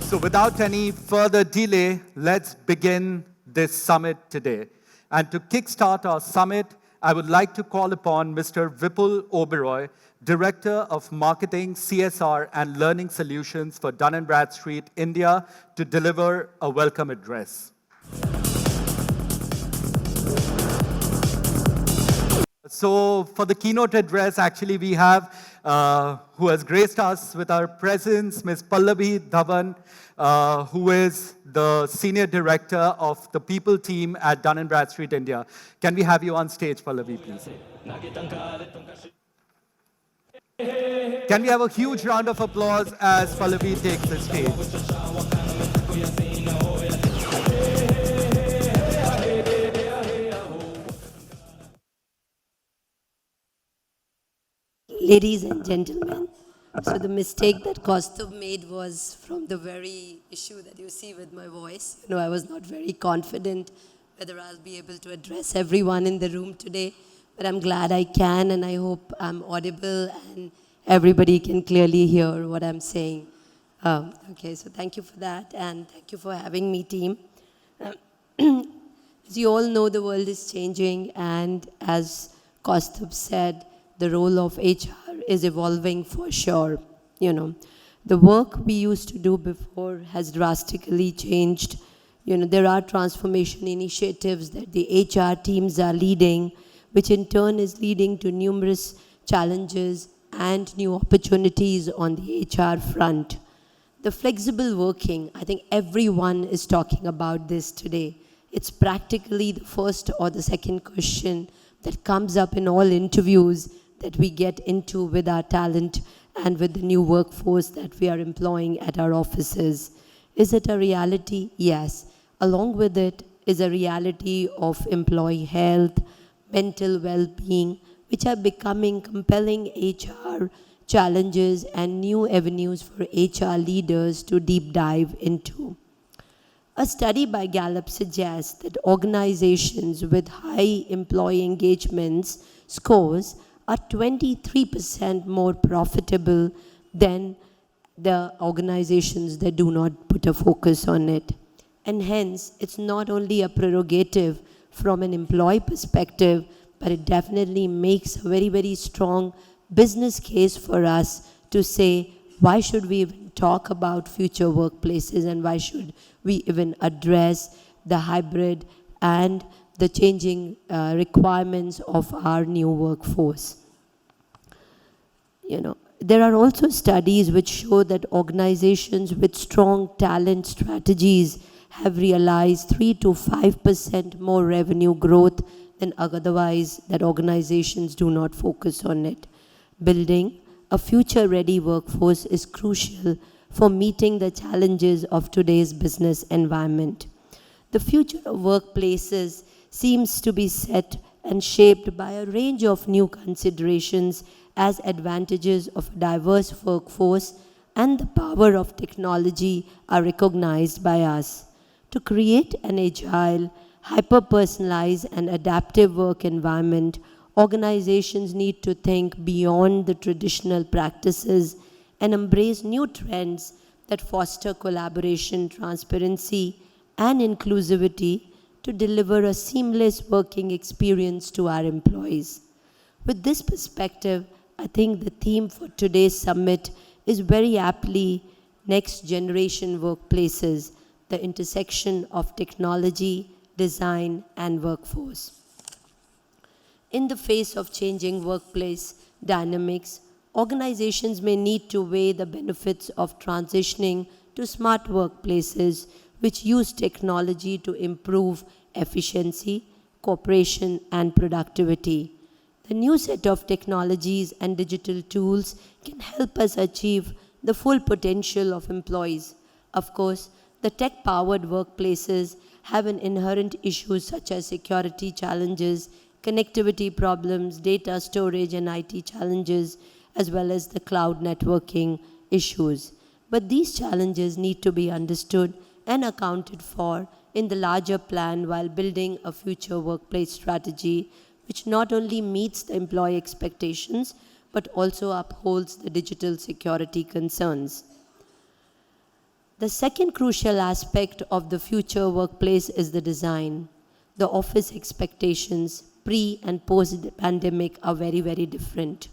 So without any further delay, let's begin this summit today. And to kickstart our summit, I would like to call upon Mr. Vipul Oberoi, Director of Marketing, CSR and Learning Solutions for Dun & Bradstreet, India, to deliver a welcome address. So for the keynote address, actually we have, who has graced us with our presence, Ms. Pallavi Dhawan, who is the Senior Director of the People team at Dun & Bradstreet, India. Can we have you on stage, Pallavi, please? Can we have a huge round of applause as Pallavi takes the stage? Ladies and gentlemen, so the mistake that Kaustubh made was from the very issue that you see with my voice. I was not very confident whether I'll be able to address everyone in the room today, but I'm glad I can, and I hope I'm audible and everybody can clearly hear what I'm saying. Okay, so thank you for that, and thank you for having me, team. As you all know, the world is changing, and as Kaustubh said, the role of HR is evolving for sure. The work we used to do before has drastically changed. There are transformation initiatives that the HR teams are leading, which in turn is leading to numerous challenges and new opportunities on the HR front. The flexible working, I think everyone is talking about this today. It's practically the first or the second question that comes up in all interviews that we get into with our talent and with the new workforce that we are employing at our offices. Is it a reality? Yes. Along with it is a reality of employee health, mental well-being, which are becoming compelling HR challenges and new avenues for HR leaders to deep dive into. A study by Gallup suggests that organizations with high employee engagements scores are 23% more profitable than the organizations that do not put a focus on it. And hence, it's not only a prerogative from an employee perspective, but it definitely makes a very, very strong business case for us to say, why should we even talk about future workplaces, and why should we even address the hybrid and the changing requirements of our new workforce. There are also studies which show that organizations with strong talent strategies have realized 3 to 5% more revenue growth than otherwise that organizations do not focus on it. Building a future-ready workforce is crucial for meeting the challenges of today's business environment. The future of workplaces seems to be set and shaped by a range of new considerations as advantages of a diverse workforce and the power of technology are recognized by us. To create an agile, hyper-personalized and adaptive work environment, organizations need to think beyond the traditional practices and embrace new trends that foster collaboration, transparency, and inclusivity to deliver a seamless working experience to our employees. With this perspective, I think the theme for today's summit is very aptly next generation workplaces, the intersection of technology, design, and workforce. In the face of changing workplace dynamics, organizations may need to weigh the benefits of transitioning to smart workplaces which use technology to improve efficiency, cooperation, and productivity. The new set of technologies and digital tools can help us achieve the full potential of employees. Of course, the tech-powered workplaces have an inherent issues such as security challenges, connectivity problems, data storage and IT challenges, as well as the cloud networking issues. But these challenges need to be understood and accounted for in the larger plan while building a future workplace strategy which not only meets the employee expectations but also upholds the digital security concerns. The second crucial aspect of the future workplace is the design. The office expectations pre and post pandemic are very, very different.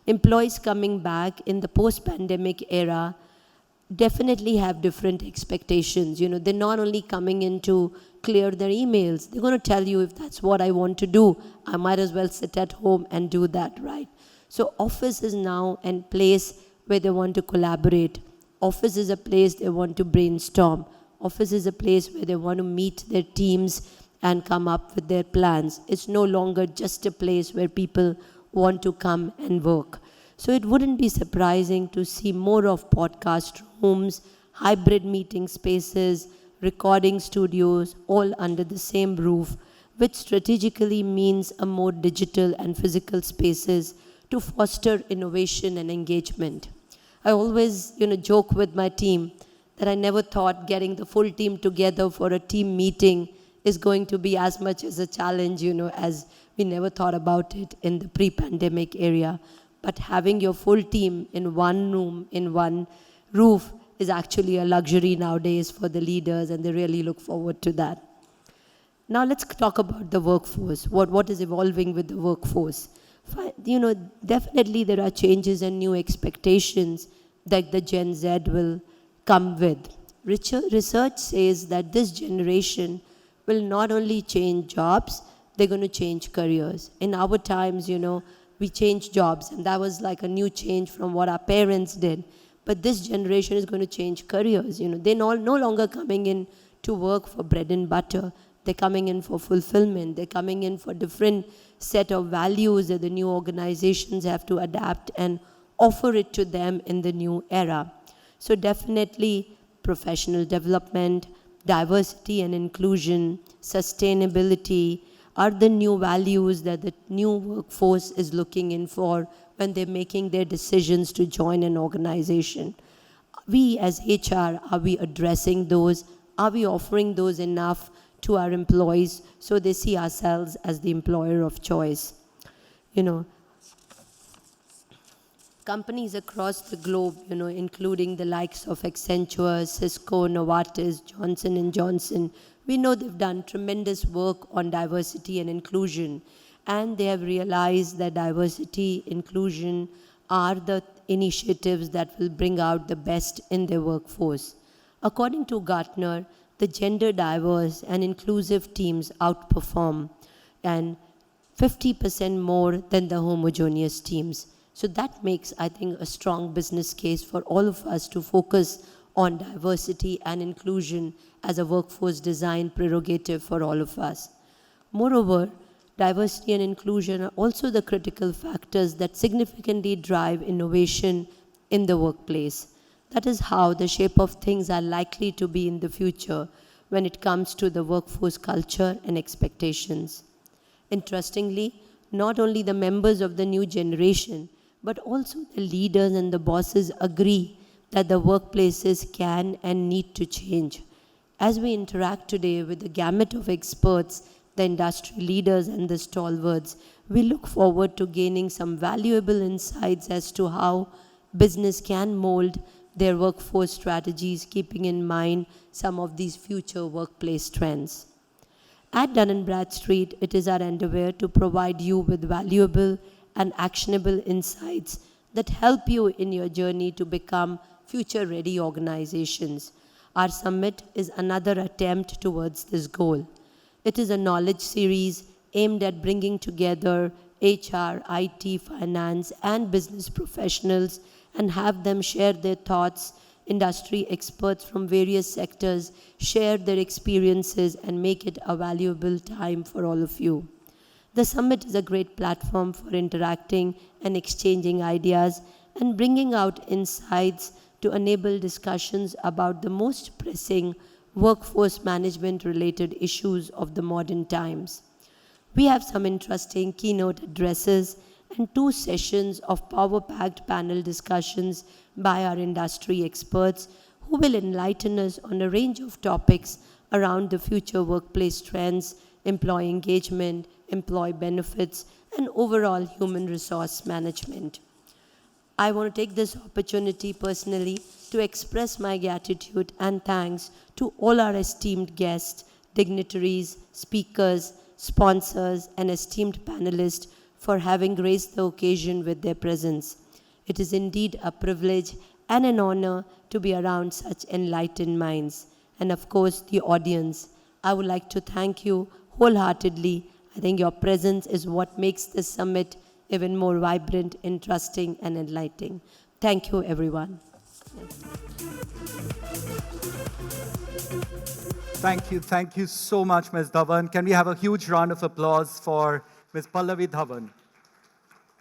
Employees coming back in the post pandemic era definitely have different expectations. They're not only coming in to clear their emails, they're going to tell you, if that's what I want to do, I might as well sit at home and do that, right? So office is now a place where they want to collaborate. Office is a place they want to brainstorm. Office is a place where they want to meet their teams and come up with their plans. It's no longer just a place where people want to come and work. So it wouldn't be surprising to see more of podcast rooms, hybrid meeting spaces, recording studios, all under the same roof, which strategically means a more digital and physical spaces to foster innovation and engagement. I always, joke with my team that I never thought getting the full team together for a team meeting is going to be as much as a challenge, as we never thought about it in the pre-pandemic area. But having your full team in one room, in one roof, is actually a luxury nowadays for the leaders, and they really look forward to that. Now let's talk about the workforce. What is evolving with the workforce? Definitely there are changes and new expectations that the Gen Z will come with. Research says that this generation will not only change jobs, they're going to change careers. In our times, we changed jobs, and that was like a new change from what our parents did. But this generation is going to change careers. They're no longer coming in to work for bread and butter. They're coming in for fulfillment. They're coming in for different set of values that the new organizations have to adapt and offer it to them in the new era. So definitely professional development, diversity and inclusion, sustainability are the new values that the new workforce is looking in for when they're making their decisions to join an organization. We as HR, are we addressing those? Are we offering those enough to our employees so they see ourselves as the employer of choice? Companies across the globe, including the likes of Accenture, Cisco, Novartis, Johnson & Johnson, we know they've done tremendous work on diversity and inclusion, and they have realized that diversity, inclusion are the initiatives that will bring out the best in their workforce. According to Gartner, the gender diverse and inclusive teams outperform, and 50% more than the homogeneous teams. So that makes, I think, a strong business case for all of us to focus on diversity and inclusion as a workforce design prerogative for all of us. Moreover, diversity and inclusion are also the critical factors that significantly drive innovation in the workplace. That is how the shape of things are likely to be in the future when it comes to the workforce culture and expectations. Interestingly, not only the members of the new generation, but also the leaders and the bosses agree that the workplaces can and need to change. As we interact today with the gamut of experts, the industry leaders and the stalwarts, we look forward to gaining some valuable insights as to how business can mold their workforce strategies, keeping in mind some of these future workplace trends. At Dun & Bradstreet, it is our endeavor to provide you with valuable and actionable insights that help you in your journey to become future-ready organizations. Our summit is another attempt towards this goal. It is a knowledge series aimed at bringing together HR, IT, finance, and business professionals and have them share their thoughts. Industry experts from various sectors share their experiences and make it a valuable time for all of you. The summit is a great platform for interacting and exchanging ideas and bringing out insights to enable discussions about the most pressing workforce management related issues of the modern times. We have some interesting keynote addresses and 2 sessions of power-packed panel discussions by our industry experts who will enlighten us on a range of topics around the future workplace trends, employee engagement, employee benefits, and overall human resource management. I want to take this opportunity personally to express my gratitude and thanks to all our esteemed guests, dignitaries, speakers, sponsors, and esteemed panelists for having graced the occasion with their presence. It is indeed a privilege and an honor to be around such enlightened minds. And of course, the audience. I would like to thank you wholeheartedly. I think your presence is what makes this summit even more vibrant, interesting, and enlightening. Thank you, everyone. Thank you so much, Ms. Dhawan. Can we have a huge round of applause for Ms. Pallavi Dhawan?